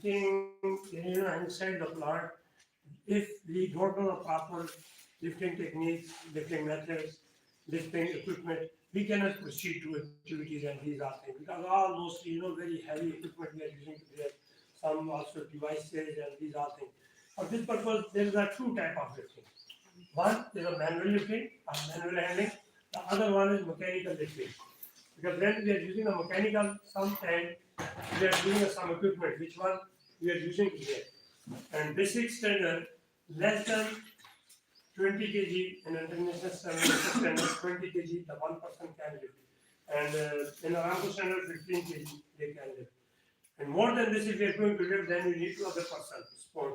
lifting, inside the plant, if we don't know the proper lifting techniques, lifting methods, lifting equipment, we cannot proceed to activities and these are things. Because all mostly, very heavy equipment we are using today, some also devices and these are things. For this purpose, there is a two type of lifting. One is a manual lifting, or manual handling. The other one is mechanical lifting. Because when we are using a mechanical, sometimes we are using some equipment, which one we are using here. And basic standard, less than 20 kg in international standard 20 kg, the one person can lift. And in Aramco standard 15 kg they can lift. And more than this, if we are going to lift, then we need to other person support.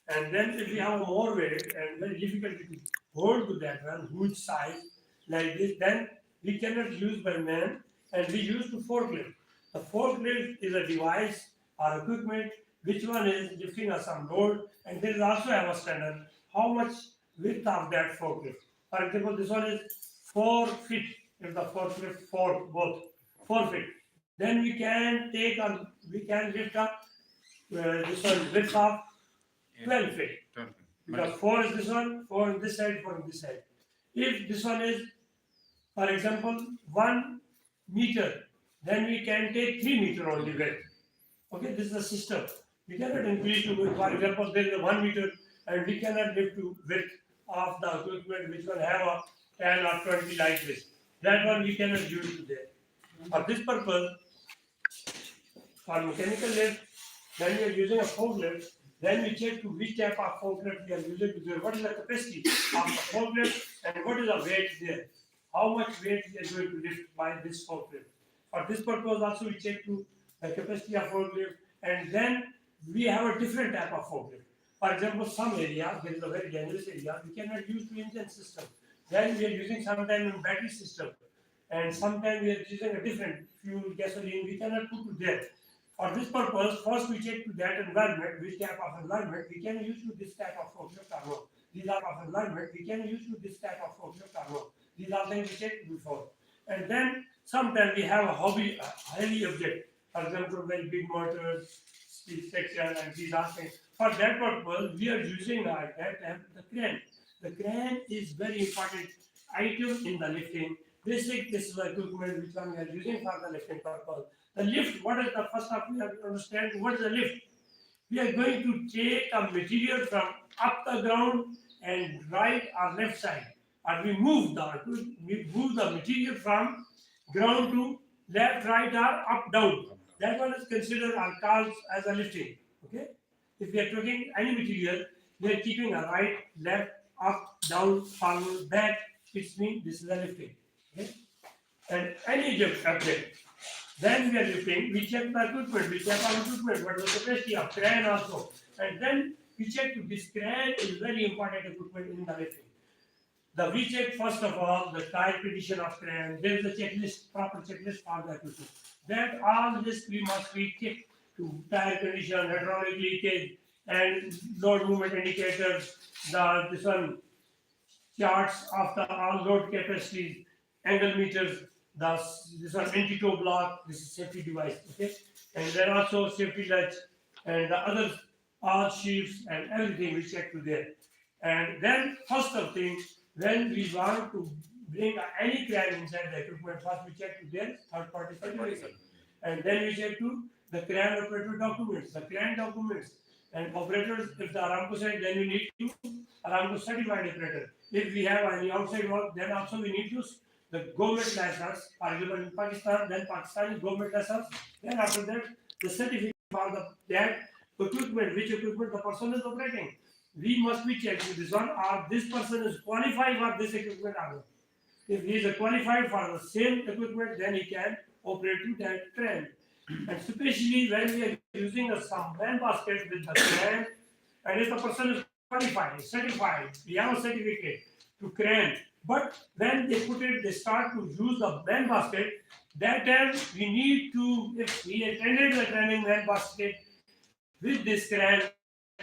And then if we have more weight and very difficult to hold to that one, huge size like this, then we cannot use by man and we use to forklift. The forklift is a device or equipment which one is lifting us some load, and there is also have a standard how much width of that forklift. For example, this one is 4 feet. If the forklift both 4 feet, then we can lift up this one width of 12 feet. Because 4 is this one, 4 on this side, 4 on this side. If this one is, for example, 1 meter, then we can take 3 meter only width. Okay, this is the system. We cannot increase to, for example, there is a 1 meter and we cannot lift to width of the equipment which will have a 10 or 20 like this. That one we cannot use today. For this purpose, for mechanical lift, when we are using a forklift, then we check to which type of forklift we are using to do. What is the capacity of the forklift and what is the weight there? How much weight we are going to lift by this forklift. For this purpose also we check to the capacity of forklift, and then we have a different type of forklift. For example, some area, there is a very dangerous area, we cannot use to engine system. Then we are using sometimes in battery system, and sometimes we are using a different fuel, gasoline, we cannot put to there. For this purpose, first we check to that environment, which type of environment we can use to this type of forklift or no. These are of environment we can use to this type of forklift or no. These are things we check before. And then sometimes we have a heavy object, for example, very big motors, speed section, and these are things. For that purpose, we are using like that the crane. The crane is very important item in the lifting. This is the equipment which one we are using for the lifting purpose. The lift, what is the first of we have to understand what is the lift? We are going to take a material from up the ground and right or left side. Or we move the material from ground to left, right, or up, down. That one is considered or called as a lifting. Okay? If we are taking any material, we are keeping a right, left, up, down, forward, back. It means this is a lifting. Okay? And any object. Then we are lifting, we check the equipment, we check our equipment, what is the capacity of crane also. And then we check to this crane is very important equipment in the lifting. We check first of all the tire condition of crane. There is a checklist, proper checklist for the equipment. That all this we must be checked to tire condition, hydraulic leakage, and load movement indicators, this one charts of the all load capacities, angle meters, this one anti-toe block, this is safety device, okay? And then also safety latch and the other all sheaves and everything we check to there. And then first of thing, when we want to bring any crane inside the equipment, first we check to their third party certificate. And then we check to the crane operator documents, the crane documents. And operators, if the Aramco side, then we need to Aramco certified operator. If we have any outside work, then also we need to the government license, for example in Pakistan, then Pakistani government license, then after that the certificate for that equipment, which equipment the person is operating. We must be checked with this one, or this person is qualified for this equipment or not. If he is qualified for the same equipment, then he can operate to that crane. And especially when we are using some man basket with the crane, and if the person is qualified, certified, we have a certificate to crane. But when they start to use the man basket, that time we need to, if he attended the training man basket with this crane,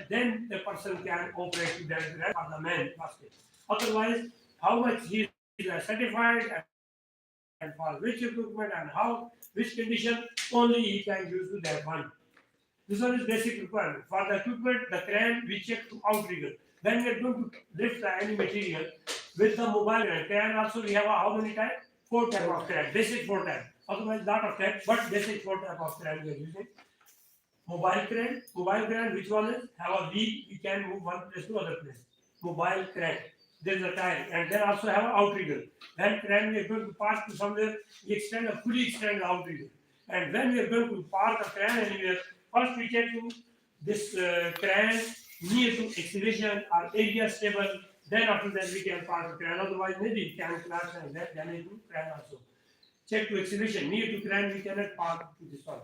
then the person can operate to that crane for the man basket. Otherwise, how much he is certified and for which equipment and how, which condition, only he can use to that one. This one is basic requirement. For the equipment, the crane we check to outrigger. Then we are going to lift any material with the mobile crane. Crane also we have how many types? 4 type of crane. Basic 4 type. Otherwise lot of type, but basic 4 type of crane we are using. Mobile crane, which one is have a wheel, we can move one place to other place. Mobile crane. There is a tire, and then also have an outrigger. Then crane we are going to pass to somewhere, we fully extend the outrigger. And when we are going to park a crane anywhere, first we check to this crane near to excavation or area stable. Then after that we can park the crane. Otherwise maybe it can crash and that damage to crane also. Check to excavation near to crane we cannot park to this one.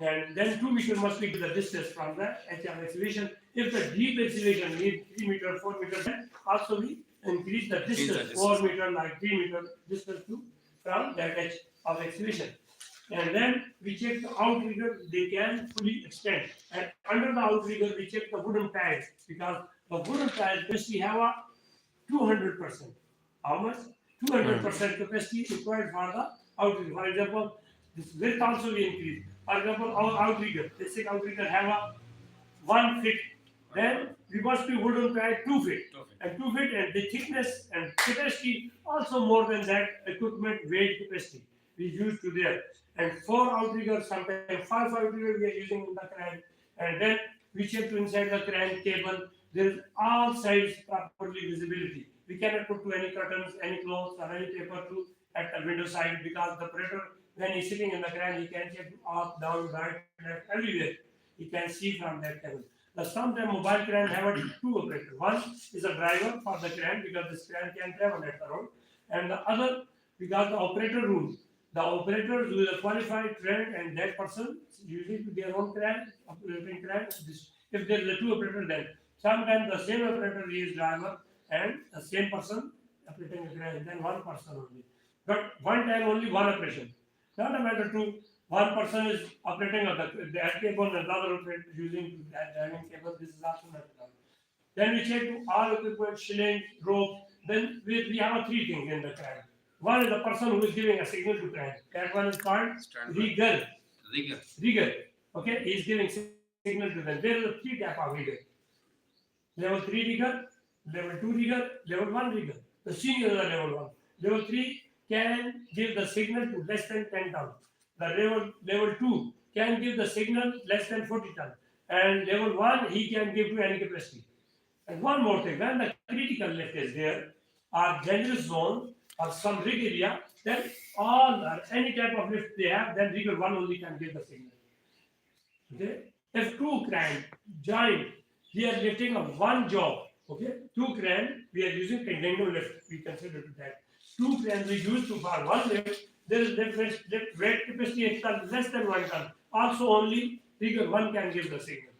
And then 2 meter must be the distance from the edge of excavation. If the deep excavation needs 3 meter, 4 meter, then also we increase the distance 4 meter, like 3 meter distance to from that edge of excavation. And then we check the outrigger, they can fully extend. And under the outrigger, we check the wooden ties because the wooden ties basically have a 200%. How much? 200% capacity required for the outrigger. For example, this width also we increase. For example, our outrigger, basic outrigger have a 1 feet. Then we must be wooden tie 2 feet. And 2 feet, and the thickness and capacity also more than that equipment weight capacity we use to there. And 4 outriggers, sometimes 5 outriggers we are using in the crane. And then we check to inside the crane cable. There is all sides properly visibility. We cannot put to any curtains, any clothes, or any paper to at the window side because the operator, when he's sitting in the crane, he can check up, down, right, left, everywhere. He can see from that cable. The sometimes mobile crane have 2 operators. One is a driver for the crane because this crane can travel at the road, and the other because the operator rules. The operators will qualified, trained, and that person usually to their own crane, operating crane. If there is a 2 operator, then sometimes the same operator is driver and the same person operating the crane, then 1 person only. But one time only 1 operation. Not a matter to one person is operating the cable and another operator using that driving cable. This is also not done. Then we check to all equipment, shilling, rope. Then we have 3 things in the crane. One is the person who is giving a signal to crane. That one is called rigger. Rigger. Okay, he is giving signal to them. There is a 3 type of rigger. Level 3 rigger, level 2 rigger, level 1 rigger. The senior is the level 1. Level 3 can give the signal to less than 10 tons. The level 2 can give the signal less than 40 tons. And level 1 he can give to any capacity. And one more thing, when the critical lift is there, or dangerous zone, or some rig area, then all or any type of lift they have, then rigger 1 only can give the signal. Okay? If 2 cranes join, we are lifting of 1 job. Okay? 2 cranes, we are using tandem lift. We consider to that. 2 cranes we use to for 1 lift. There is lift weight capacity less than 1 ton. Also only rigger 1 can give the signal.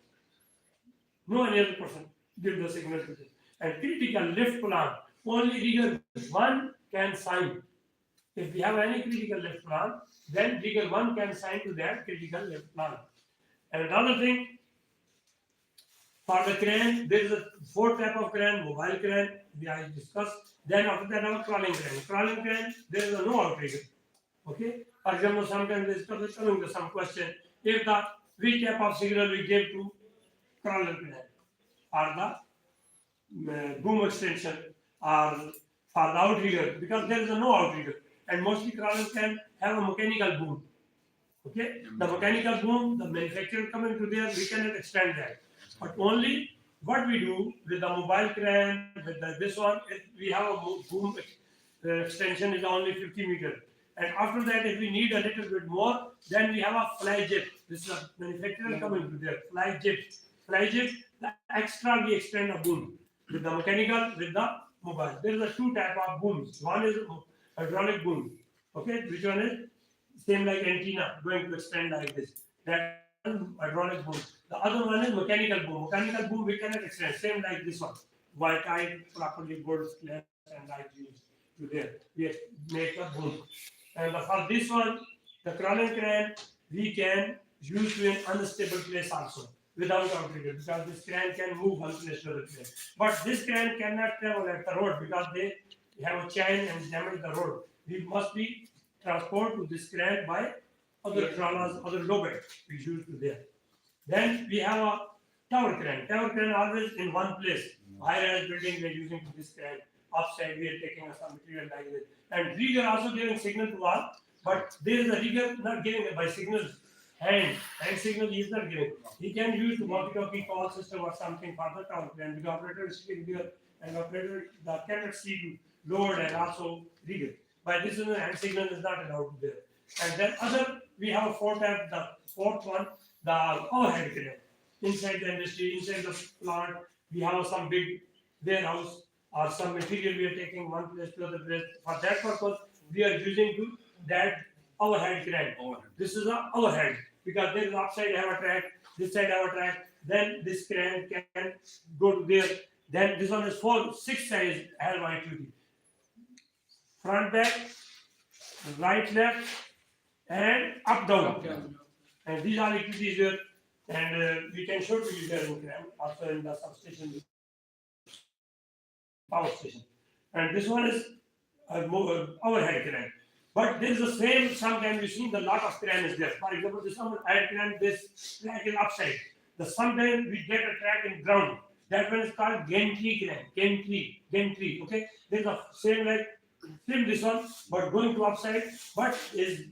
No any other person give the signal to this. And critical lift plan, only rigger 1 can sign. If we have any critical lift plan, then rigger 1 can sign to that critical lift plan. And another thing, for the crane, there is a 4 type of crane, mobile crane, we I discussed. Then after that, our crawling crane. Crawling crane, there is a no outrigger. Okay? For example, sometimes there is coming to some question. If the which type of signal we give to crawling crane, or the boom extension, or for the outrigger, because there is no outrigger, and mostly crawling can have a mechanical boom. Okay, the mechanical boom, the manufacturer coming to there, we cannot extend that. But only what we do with the mobile crane, with this one, we have a boom extension is only 50 meters. And after that, if we need a little bit more, then we have a fly jet. This is a manufacturer coming to there, fly jet. Fly jet, the extra we extend a boom with the mechanical, with the mobile. There is a 2 type of booms. One is hydraulic boom. Okay, which one is same like antenna going to extend like this. That hydraulic boom. The other one is mechanical boom. Mechanical boom we cannot extend. Same like this one. White tied properly bolts, clamps, and like used to there. We make a boom. And for this one, the crawling crane we can use to an unstable place also without outrigger because this crane can move one place to another place. But this crane cannot travel at the road because they have a chain and damage the road. We must be transport to this crane by other trawlers, other lowbed we use to there. Then we have a tower crane. Tower crane always in one place. High-rise building we are using this crane. Upside we are taking some material like this. And rigger also giving signal to all, but there is a rigger not giving it by signals. Hand signal he is not giving. He can use the walkie-talkie call system or something for the tower crane. Because operator is sitting there and operator cannot see to load and also rigger. By this the hand signal is not allowed there. And then other we have a fourth type. The fourth one, the overhead crane. Inside the industry, inside the plant, we have some big warehouse or some material we are taking one place to other place. For that purpose, we are using to that overhead crane. This is a overhead because there is upside have a track, this side have a track. Then this crane can go to there. Then this one is 6 sides have activity. Front, back, right, left, and up, down. And these are activities here. And we can show to you there in crane, also in the substation, power station. And this one is overhead crane. But there is the same, sometimes you see the lot of crane is there. For example, this one overhead crane, this track is upside. The sometimes we get a track in ground. That one is called gantry crane. Gantry. Okay. There's a same like this one, but going to upside, but is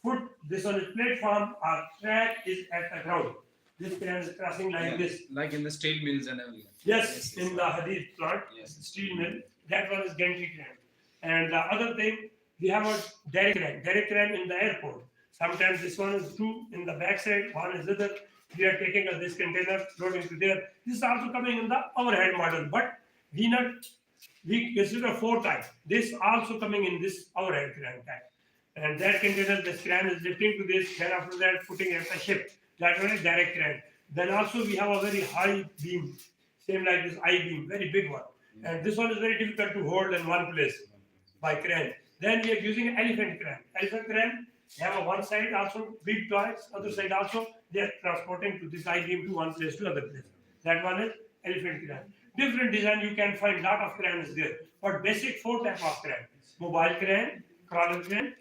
foot, this one is platform, our track is at the ground. This crane is crossing like this. Like in the steel mills and everything. Yes, in the Hadid plant, Yes. steel mill, that one is gantry crane. And the other thing, we have a direct crane in the airport. Sometimes this one is two in the backside, one is other. We are taking this container, loading to there. This is also coming in the overhead model, but we consider 4 types. This also coming in this overhead crane type. And that container, the crane is lifting to this, then after that putting at the ship. That one is direct crane. Then also we have a very high beam, same like this I-beam, very big one. And this one is very difficult to hold in one place by crane. Then we are using elephant crane. Elephant crane, they have a one side also big toys, other side also they are transporting to this I-beam to one place to other place. That one is elephant crane. Different design you can find lot of cranes there, but basic 4 type of crane: mobile crane, crawler crane,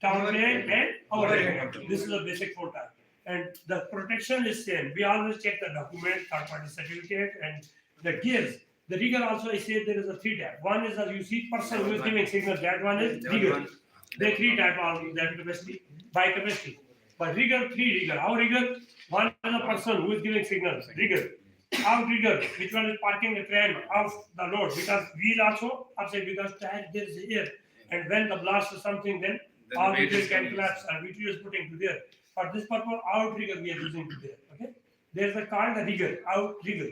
tower crane, and overhead crane. This is the basic 4 type. And the protection is same. We always check the document, third party certificate, and the gears. The rigger also I say there is a 3 type. One is a you see person who is giving signal. That one is rigger. There are 3 type of that capacity by capacity. But rigger, 3 rigger. How rigger? One is a person who is giving signals. Rigger. Out rigger, which one is parking the crane off the load because wheel also upside because tag there is air. And when the blast or something, then all wheels can collapse and VTU is putting to there. For this purpose, out rigger we are using to there. Okay. There's a called the rigger, out rigger.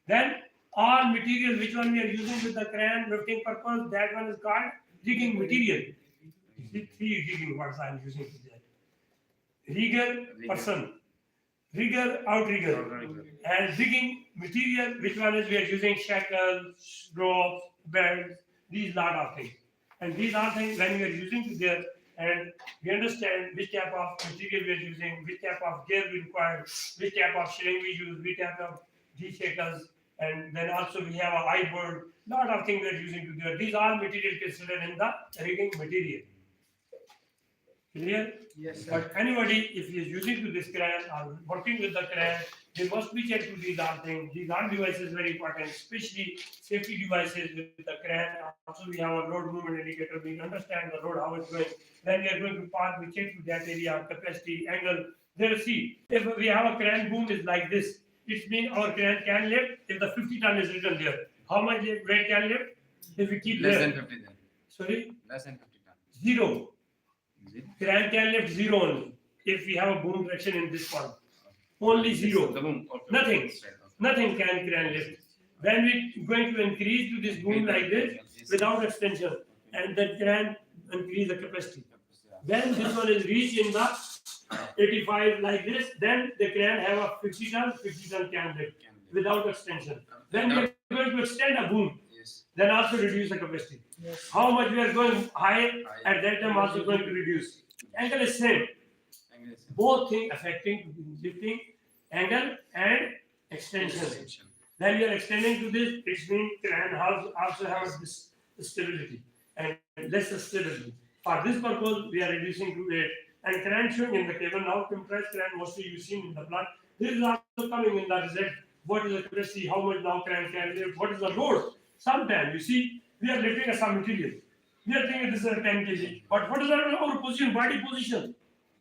Then all material which one we are using with the crane lifting purpose, that one is called rigging material. You see 3 rigging words I am using to there. Rigger, person. Rigger, outrigger, and rigging material, which one is we are using shackles, ropes, belts, these lot of things. And these are things when we are using to there, and we understand which type of material we are using, which type of gear we require, which type of sling we use, which type of shackles, and then also we have a eye board, lot of things we are using to there. These are material considered in the rigging material. Clear? Yes. But anybody, if he is using to this crane or working with the crane, they must be checked to these are things. These are devices very important, especially safety devices with the crane. Also, we have a load movement indicator. We understand the load, how it's going. Then we are going to park, we check to that area, capacity, angle. There, see, if we have a crane boom is like this, it means our crane can lift if the 50 ton is written there. How much weight can lift? If we keep Less there. than 50 then. Sorry? Less than 50 tons. 0. Is it? Crane can lift 0 only if we have a boom direction in this one. Only 0. The boom. Okay. Nothing. Straight, okay. Nothing can crane lift. When we going to increase to this boom like this without extension, and then crane increase the capacity. Then this one is reached in the 85 like this. Then the crane have a 50 ton can lift without extension. Then we are going to extend a boom. Yes. Then also reduce the capacity. How much we are going high at that time also going to reduce. Angle is same. Both things affecting lifting angle and extension. Then we are extending to this, it means crane also has this stability and less stability. For this purpose, we are reducing to it and crane showing in the table. Now compressed crane mostly you've seen in the plant. This is also coming in the result. What is the capacity? How much now crane can lift? What is the load? Sometimes you see we are lifting some material. We are thinking this is a 10 kg. But what is our position, body position?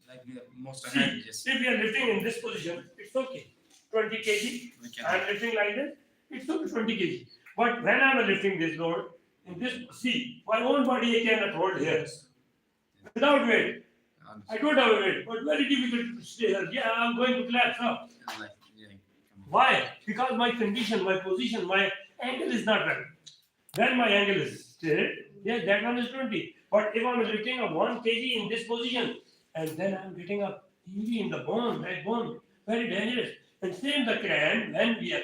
Like we are most See, ahead, yes. if we are lifting in this position, it's okay. 20 kg. We can. I am lifting like this, it's okay 20 kg. But when I am lifting this load, in this, see, my own body I cannot hold here. Without weight, I don't have a weight, but very difficult to stay here. Yeah, I'm going to collapse up. Like, yeah, come on. Why? Because my condition, my position, my angle is not right. When my angle is straight, yeah, that one is 20. But if I'm lifting up 1 kg in this position, and then I'm getting up heavy in the bone, backbone, very dangerous. And same the crane, when we are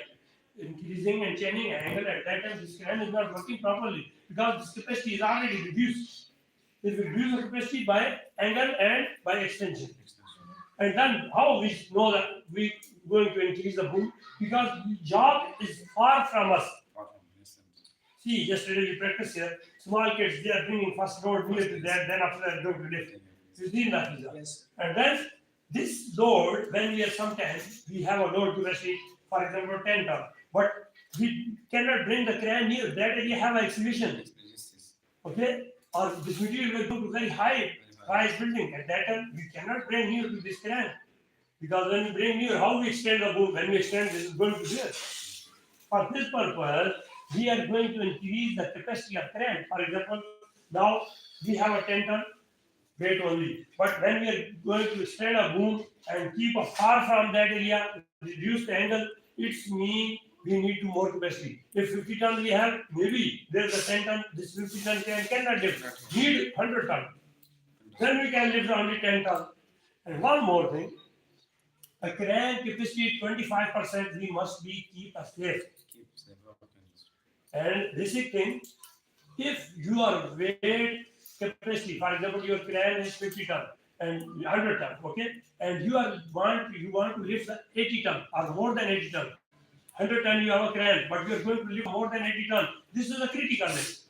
increasing and changing angle, at that time this crane is not working properly because this capacity is already reduced. It will reduce the capacity by angle and by extension. And then how we know that we going to increase the boom? Because the job is far from us. See, yesterday we practiced here. Small kids, they are bringing first load near to that, then after that going to lift. You see that? Yes. And then this load, when we are sometimes, we have a load capacity, for example, 10 ton. But we cannot bring the crane near that area have an exhibition. Yes, yes. Okay? Or this material will go to very high rise building. At that time, we cannot bring near to this crane. Because when we bring near, how we extend the boom? When we extend, this is going to be there. For this purpose, we are going to increase the capacity of crane. For example, now we have a 10 ton weight only. But when we are going to extend a boom and keep a far from that area, reduce the angle, it means we need to more capacity. If 50 ton we have, maybe there's a 10 ton, this 50 ton cannot lift. Need 100 ton. Then we can lift only 10 ton. And one more thing, a crane capacity 25% we must be keep a safe. Keeps the rock And basic thing, if your weight capacity, for example, your crane is 50 ton and 100 ton, okay, and you want to lift 80 ton or more than 80 ton. 100 ton you have a crane, but you are going to lift more than 80 ton. This is a critical risk.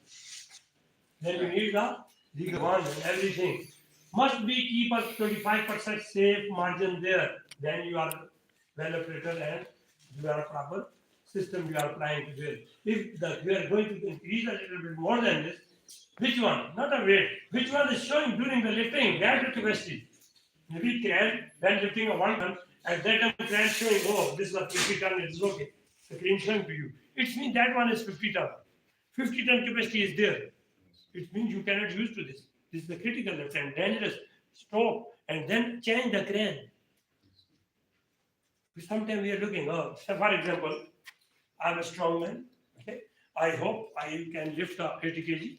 Then you need the legal one and everything. Must be keep a 25% safe margin there. Then you are well operator and you are a proper system you are applying to this. If you are going to increase a little bit more than this, which one? Not a weight. Which one is showing during the lifting? That capacity. Maybe crane, when lifting a 1 ton, at that time crane showing, oh, this is a 50 ton, it is okay. The crane showing to you. It means that one is 50 ton. 50 ton capacity is there. It means you cannot use to this. This is the critical lift and dangerous. Stop and then change the crane. Sometimes we are looking, oh, so for example, I'm a strong man. Okay, I hope I can lift 80 kg.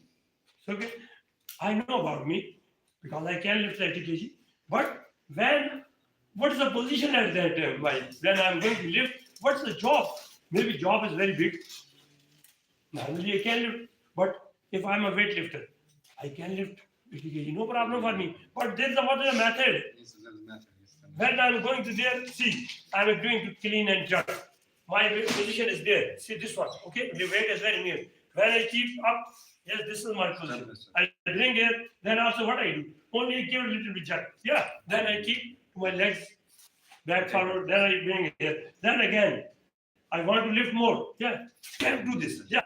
So, okay, I know about me because I can lift 80 kg. But what is the position at that time? When I'm going to lift, what's the job? Maybe job is very big. Normally I can lift, but if I'm a weightlifter, I can lift 80 kg, no problem for me. But there is what is the method? Yes, that is matter. Yes. When I'm going to there, see, I'm going to clean and jerk. My position is there. See this one, okay? The weight is very near. When I keep up, yes, this is my position. I bring here, then also what I do? Only I give a little bit jerk. Yeah, then I keep my legs back forward, then I bring it here. Then again, I want to lift more. Yeah, can do this. Yeah,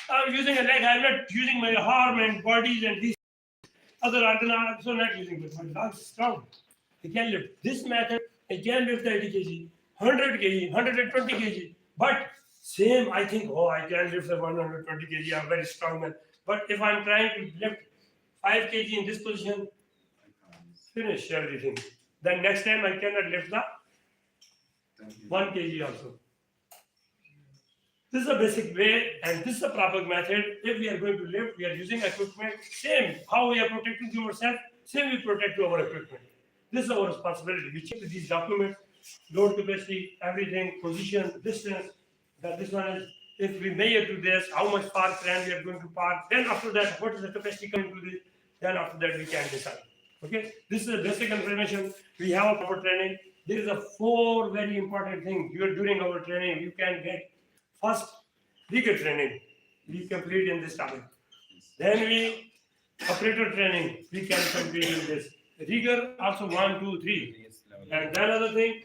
I'm using a leg, I'm not using my arm and bodies and these other organs are also not using it. My legs strong. I can lift. This method, I can lift 80 kg, 100 kg, 120 kg. But same, I think, oh, I can lift the 120 kg, I'm very strong man. But if I'm trying to lift 5 kg in this position, finish everything. Then next time I cannot lift the 1 kg also. This is a basic way and this is a proper method. If we are going to lift, we are using equipment. Same, how we are protecting ourselves, same we protect our equipment. This is our responsibility. We check these documents, load capacity, everything, position, distance. That this one is, if we measure to this, how much park land we are going to park. Then after that, what is the capacity coming to this? Then after that, we can decide. Okay, this is a basic information. We have our training. There is a 4 very important things. You are doing our training. You can get first legal training. We complete in this topic. Then we operator training. We can complete in this. rigor also 1, 2, 3. Yes, level. And then other thing,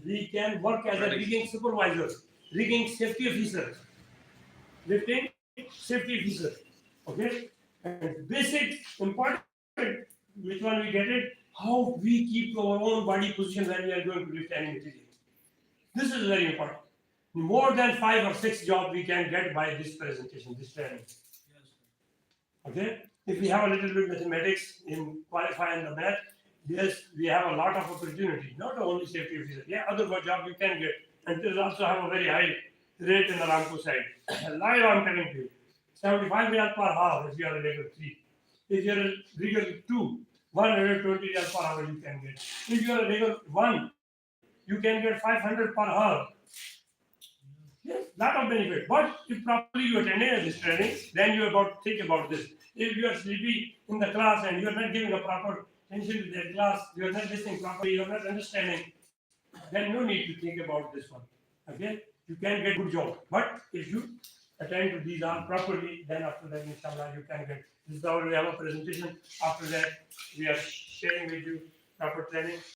we can work as a rigging supervisor, rigging safety officer, lifting safety officer. Okay? And basic important, which one we get it, how we keep our own body position when we are going to lift any material. This is very important. More than 5 or 6 jobs we can get by this presentation, this training. Okay? If we have a little bit mathematics in qualifying the math, yes, we have a lot of opportunity, not only safety officer. Yeah, other job you can get. And they also have a very high rate in the Ramco side. Live I'm telling you. 75 real per hour if you are a level 3. If you are a level 2, 120 real per hour you can get. If you are a level 1, you can get 500 per hour. Yes, lot of benefit. But if properly you attended this training, then you about think about this. If you are sleepy in the class and you are not giving a proper attention to that class, you are not listening properly, you are not understanding, then no need to think about this one. Okay? You can get good job. But if you attend to these all properly, then after that, inshallah, you can get. This is how we have a presentation. After that, we are sharing with you proper training.